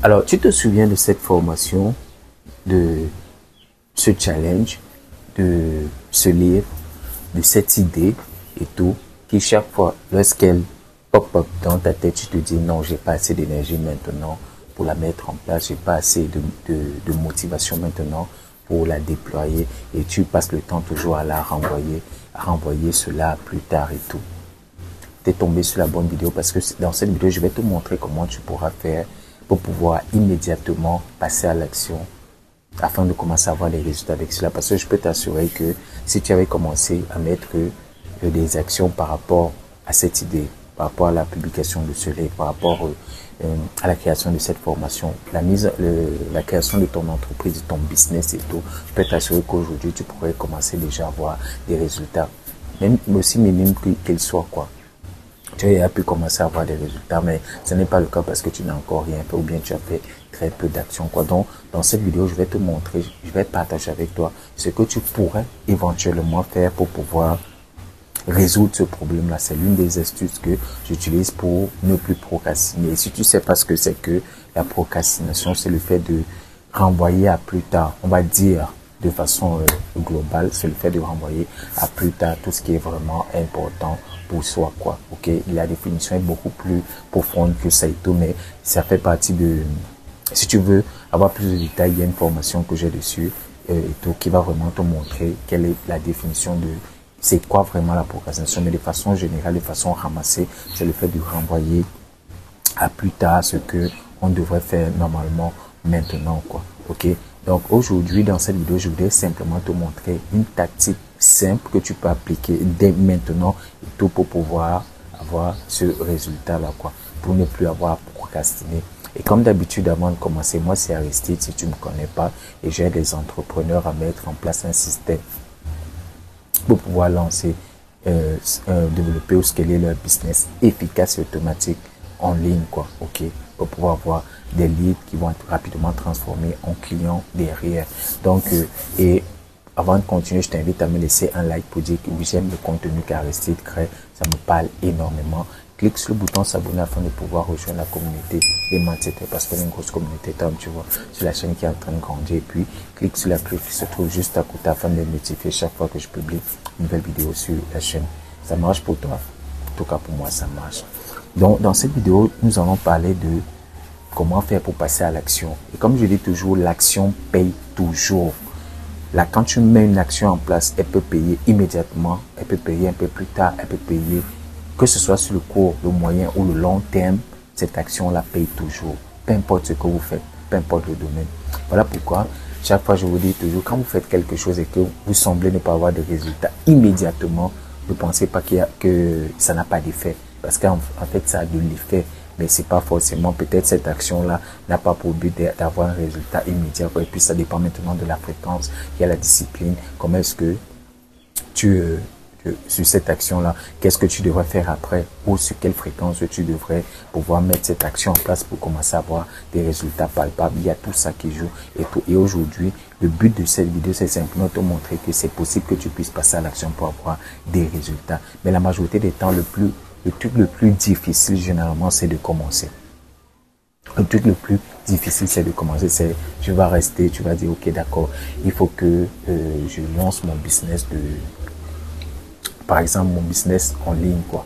Alors, tu te souviens de cette formation, de ce challenge, de ce livre, de cette idée et tout, qui chaque fois, lorsqu'elle pop up dans ta tête, tu te dis non, j'ai pas assez d'énergie maintenant pour la mettre en place, j'ai pas assez de motivation maintenant pour la déployer, et tu passes le temps toujours à la renvoyer, à renvoyer cela plus tard et tout. Tu es tombé sur la bonne vidéo, parce que dans cette vidéo, je vais te montrer comment tu pourras faire pour pouvoir immédiatement passer à l'action afin de commencer à avoir des résultats avec cela. Parce que je peux t'assurer que si tu avais commencé à mettre des actions par rapport à cette idée, par rapport à la publication de ce livre, par rapport à la création de cette formation, la création de ton entreprise, de ton business et tout, je peux t'assurer qu'aujourd'hui, tu pourrais commencer déjà à avoir des résultats. Même aussi minime qu'ils soient, quoi. Tu as pu commencer à avoir des résultats, mais ce n'est pas le cas parce que tu n'as encore rien fait ou bien tu as fait très peu d'actions, quoi. Donc, dans cette vidéo, je vais te montrer, je vais partager avec toi ce que tu pourrais éventuellement faire pour pouvoir résoudre ce problème-là. C'est l'une des astuces que j'utilise pour ne plus procrastiner. Et si tu sais pas ce que c'est que la procrastination, c'est le fait de renvoyer à plus tard. On va dire de façon globale, c'est le fait de renvoyer à plus tard tout ce qui est vraiment important pour soi, quoi. Ok, la définition est beaucoup plus profonde que ça et tout, mais ça fait partie de. Si tu veux avoir plus de détails, il y a une formation que j'ai dessus et tout qui va vraiment te montrer quelle est la définition de c'est quoi vraiment la procrastination, mais de façon générale, de façon ramassée, c'est le fait de renvoyer à plus tard ce que on devrait faire normalement maintenant, quoi. Ok. Donc aujourd'hui, dans cette vidéo, je voudrais simplement te montrer une tactique simple que tu peux appliquer dès maintenant et tout pour pouvoir avoir ce résultat-là, quoi. Pour ne plus avoir à procrastiner. Et comme d'habitude, avant de commencer, moi c'est Aristide, si tu ne me connais pas, et j'aide des entrepreneurs à mettre en place un système pour pouvoir lancer, développer ou scaler leur business efficace et automatique en ligne, quoi. Ok, pour pouvoir avoir des leads qui vont être rapidement transformés en clients derrière. Donc, et avant de continuer, je t'invite à me laisser un like pour dire que oui, j'aime le contenu qu'Aristide crée, ça me parle énormément. Clique sur le bouton s'abonner afin de pouvoir rejoindre la communauté des Mindsetters, parce qu'on est une grosse communauté, Tom, tu vois, sur la chaîne qui est en train de grandir. Et puis, clique sur la cloche qui se trouve juste à côté afin de notifier chaque fois que je publie une nouvelle vidéo sur la chaîne. Ça marche pour toi? En tout cas, pour moi, ça marche. Donc, dans cette vidéo, nous allons parler de comment faire pour passer à l'action. Et comme je dis toujours, l'action paye toujours. Là, quand tu mets une action en place, elle peut payer immédiatement, elle peut payer un peu plus tard, elle peut payer, que ce soit sur le court, le moyen ou le long terme, cette action-là paye toujours. Peu importe ce que vous faites, peu importe le domaine. Voilà pourquoi, chaque fois je vous dis toujours, quand vous faites quelque chose et que vous semblez ne pas avoir de résultat immédiatement, ne pensez pas que ça n'a pas d'effet. Parce qu'en fait, ça a de l'effet. Mais c'est pas forcément, peut-être cette action-là n'a pas pour but d'avoir un résultat immédiat. Et puis ça dépend maintenant de la fréquence, il y a la discipline. Comment est-ce que sur cette action-là, qu'est-ce que tu devrais faire après ou sur quelle fréquence tu devrais pouvoir mettre cette action en place pour commencer à avoir des résultats palpables. Il y a tout ça qui joue et aujourd'hui, le but de cette vidéo, c'est simplement de te montrer que c'est possible que tu puisses passer à l'action pour avoir des résultats. Mais la majorité des temps, le truc le plus difficile, généralement, c'est de commencer. Le truc le plus difficile, c'est de commencer. C'est, tu vas rester, tu vas dire, ok, d'accord, il faut que je lance mon business par exemple, mon business en ligne, quoi.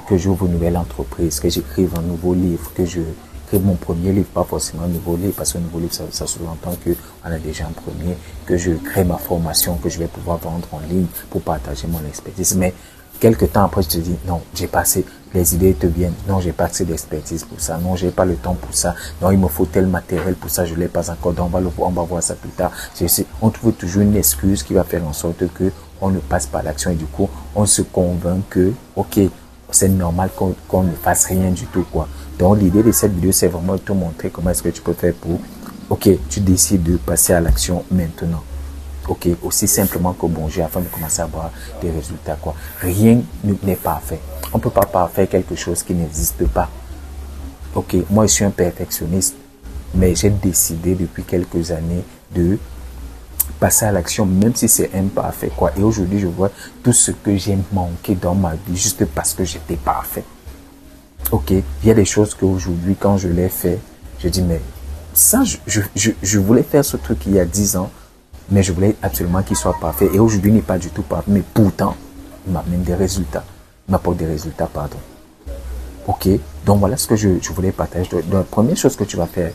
Que j'ouvre une nouvelle entreprise, que j'écrive un nouveau livre, que je crée mon premier livre, pas forcément un nouveau livre, parce qu'un nouveau livre, ça sous-entend qu'on a déjà un premier, que je crée ma formation, que je vais pouvoir vendre en ligne pour partager mon expertise. Mais quelques temps après, je te dis, non, j'ai pas assez, les idées te viennent, non, j'ai pas assez d'expertise pour ça, non, j'ai pas le temps pour ça, non, il me faut tel matériel pour ça, je l'ai pas encore, donc on va voir ça plus tard. On trouve toujours une excuse qui va faire en sorte que on ne passe pas à l'action et du coup, on se convainc que, ok, c'est normal qu'on ne fasse rien du tout, quoi. Donc, l'idée de cette vidéo, c'est vraiment de te montrer comment est-ce que tu peux faire pour, ok, tu décides de passer à l'action maintenant. Ok, aussi simplement que bouger afin de commencer à avoir des résultats, quoi. Rien n'est parfait. On ne peut pas faire quelque chose qui n'existe pas. Ok, moi je suis un perfectionniste, mais j'ai décidé depuis quelques années de passer à l'action, même si c'est imparfait, quoi. Et aujourd'hui, je vois tout ce que j'ai manqué dans ma vie juste parce que j'étais parfait. Ok, il y a des choses qu'aujourd'hui, quand je les fais, Je dis, mais ça, je voulais faire ce truc il y a 10 ans, mais je voulais absolument qu'il soit parfait. Et aujourd'hui, il n'est pas du tout parfait, mais pourtant, il m'amène des résultats. Il m'apporte des résultats, pardon. Ok, donc voilà ce que je voulais partager. Donc, la première chose que tu vas faire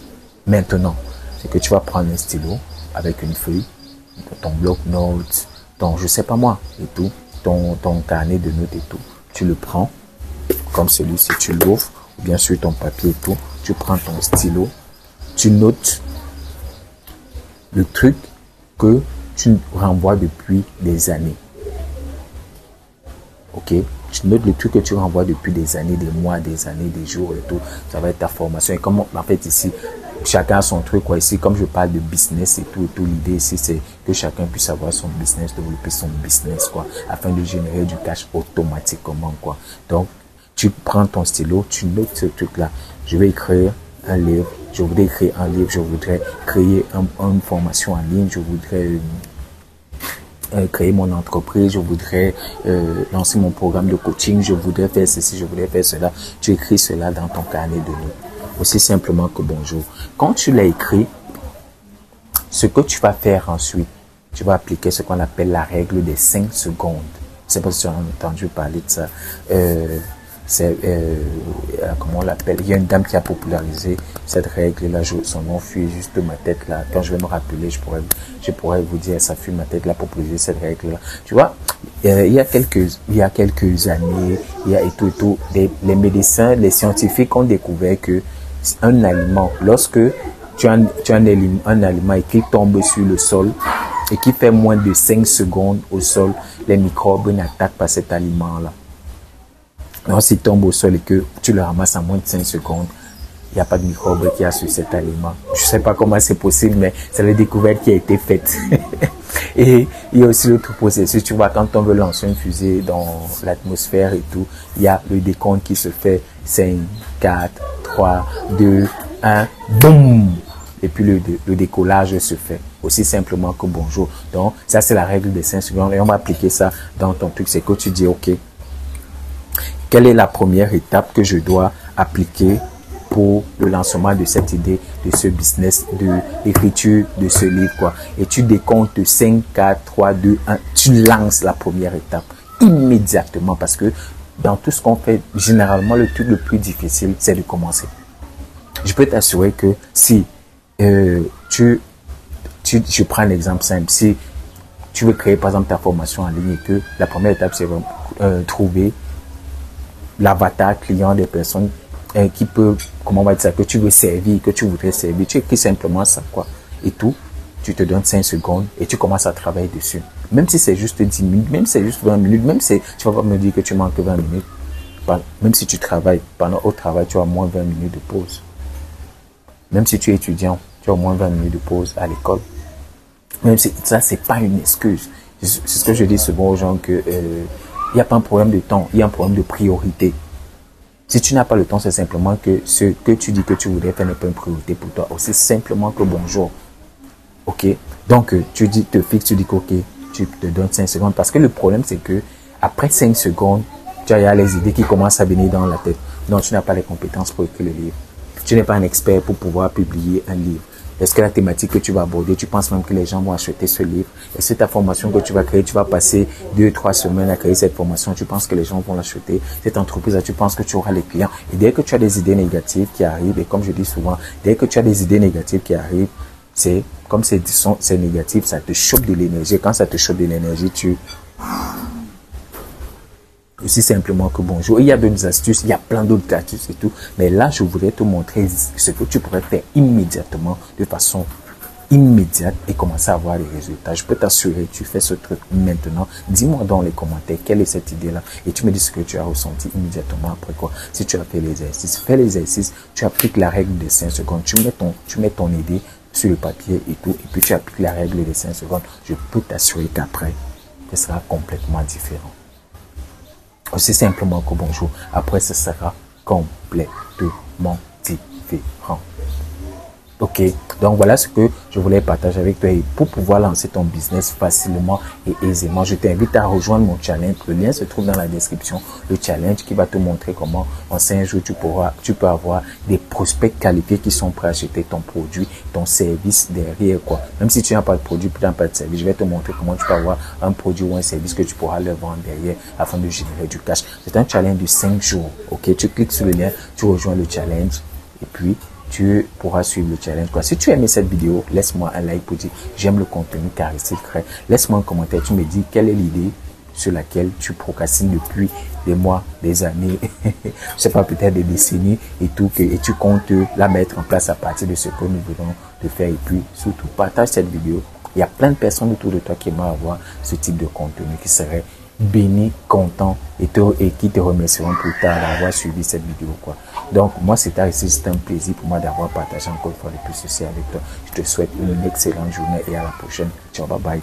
maintenant, c'est que tu vas prendre un stylo avec une feuille, ton bloc-notes, ton, je sais pas moi, et tout, ton carnet de notes et tout. Tu le prends, comme celui-ci, tu l'ouvres, ou bien sur ton papier et tout, tu prends ton stylo, tu notes le truc que tu renvoies depuis des années. Ok, tu notes le truc que tu renvoies depuis des années, des mois, des années, des jours et tout. Ça va être ta formation. Et comme en fait ici, chacun a son truc, quoi. Ici, comme je parle de business et tout, l'idée ici, c'est que chacun puisse avoir son business, développer son business, quoi, afin de générer du cash automatiquement, quoi. Donc, tu prends ton stylo, tu notes ce truc-là. Je vais écrire un livre, je voudrais écrire un livre, je voudrais créer une formation en ligne, je voudrais créer mon entreprise, je voudrais lancer mon programme de coaching, je voudrais faire ceci, je voudrais faire cela. Tu écris cela dans ton carnet de notes. Aussi simplement que bonjour. Quand tu l'as écrit, ce que tu vas faire ensuite, tu vas appliquer ce qu'on appelle la règle des 5 secondes. Je ne sais pas si tu as entendu parler de ça. Comment on l'appelle? Il y a une dame qui a popularisé cette règle-là. Son nom fuit juste de ma tête là. Quand je vais me rappeler, je pourrais vous dire, ça fuit ma tête là, populariser cette règle-là. Tu vois, il y a quelques années, les médecins, les scientifiques ont découvert que un aliment, lorsque tu as un aliment et qu'il tombe sur le sol et qui fait moins de 5 secondes au sol, les microbes n'attaquent pas cet aliment-là. Donc, s'il tombe au sol et que tu le ramasses en moins de 5 secondes, il n'y a pas de microbe qui a sur cet aliment. Je ne sais pas comment c'est possible, mais c'est la découverte qui a été faite. Et il y a aussi l'autre processus. Tu vois, quand on veut lancer une fusée dans l'atmosphère et tout, il y a le décompte qui se fait 5, 4, 3, 2, 1, boum! Et puis le décollage se fait. Aussi simplement que bonjour. Donc, ça c'est la règle des 5 secondes. Et on va appliquer ça dans ton truc. C'est que tu dis, ok, quelle est la première étape que je dois appliquer pour le lancement de cette idée, de ce business, de l'écriture de ce livre, quoi. Et tu décomptes de 5, 4, 3, 2, 1. Tu lances la première étape immédiatement parce que dans tout ce qu'on fait, généralement, le truc le plus difficile, c'est de commencer. Je peux t'assurer que si je prends un exemple simple, si tu veux créer par exemple ta formation en ligne et que la première étape, c'est trouver l'avatar client des personnes qui peut, comment on va dire ça, que tu veux servir, que tu voudrais servir. Tu écris simplement ça, quoi. Et tout, tu te donnes 5 secondes et tu commences à travailler dessus. Même si c'est juste 10 minutes, même si c'est juste 20 minutes, même si tu vas pas me dire que tu manques 20 minutes, même si tu travailles, pendant au travail, tu as au moins 20 minutes de pause. Même si tu es étudiant, tu as au moins 20 minutes de pause à l'école. Même si ça, c'est pas une excuse. C'est ce que je dis souvent aux gens que il n'y a pas un problème de temps, il y a un problème de priorité. Si tu n'as pas le temps, c'est simplement que ce que tu dis que tu voudrais faire n'est pas une priorité pour toi. Aussi simplement que bonjour. Ok? Donc, tu te fixes, tu dis que ok, tu te donnes 5 secondes. Parce que le problème, c'est que après 5 secondes, tu as les idées qui commencent à venir dans la tête. Donc, tu n'as pas les compétences pour écrire le livre. Tu n'es pas un expert pour pouvoir publier un livre. Est-ce que la thématique que tu vas aborder, tu penses même que les gens vont acheter ce livre? Est-ce que ta formation que tu vas créer, tu vas passer 2-3 semaines à créer cette formation, tu penses que les gens vont l'acheter? Cette entreprise-là, tu penses que tu auras les clients? Et dès que tu as des idées négatives qui arrivent, et comme je dis souvent, dès que tu as des idées négatives qui arrivent, c'est comme c'est négatif, ça te chope de l'énergie. Quand ça te chope de l'énergie, tu... Aussi simplement que bonjour. Il y a d'autres astuces, il y a plein d'autres astuces et tout. Mais là, je voudrais te montrer ce que tu pourrais faire immédiatement, de façon immédiate et commencer à avoir les résultats. Je peux t'assurer, tu fais ce truc maintenant. Dis-moi dans les commentaires quelle est cette idée-là et tu me dis ce que tu as ressenti immédiatement après quoi. Si tu as fait l'exercice, fais l'exercice, tu appliques la règle des 5 secondes. Tu mets ton idée sur le papier et tout, et puis tu appliques la règle des 5 secondes. Je peux t'assurer qu'après, ce sera complètement différent. Aussi simplement que bonjour. Après, ce sera complètement différent. Ok, donc voilà ce que je voulais partager avec toi et pour pouvoir lancer ton business facilement et aisément, je t'invite à rejoindre mon challenge. Le lien se trouve dans la description. Le challenge qui va te montrer comment en 5 jours tu peux avoir des prospects qualifiés qui sont prêts à acheter ton produit, ton service derrière quoi. Même si tu n'as pas de produit, tu n'as pas de service, je vais te montrer comment tu peux avoir un produit ou un service que tu pourras leur vendre derrière afin de générer du cash. C'est un challenge de 5 jours. Ok, tu cliques sur le lien, tu rejoins le challenge et puis tu pourras suivre le challenge. Si tu as aimé cette vidéo, laisse-moi un like pour dire j'aime le contenu car c'est vrai. Laisse-moi un commentaire, tu me dis quelle est l'idée sur laquelle tu procrastines depuis des mois, des années, je sais pas, peut-être des décennies et tout, et tu comptes la mettre en place à partir de ce que nous venons de faire. Et puis surtout, partage cette vidéo. Il y a plein de personnes autour de toi qui aimeraient avoir ce type de contenu, qui seraient bénis, contents et qui te remercieront plus tard d'avoir suivi cette vidéo quoi. Donc moi c'était un plaisir pour moi d'avoir partagé encore une fois de plus ceci avec toi. Je te souhaite une excellente journée et à la prochaine. Ciao, bye bye.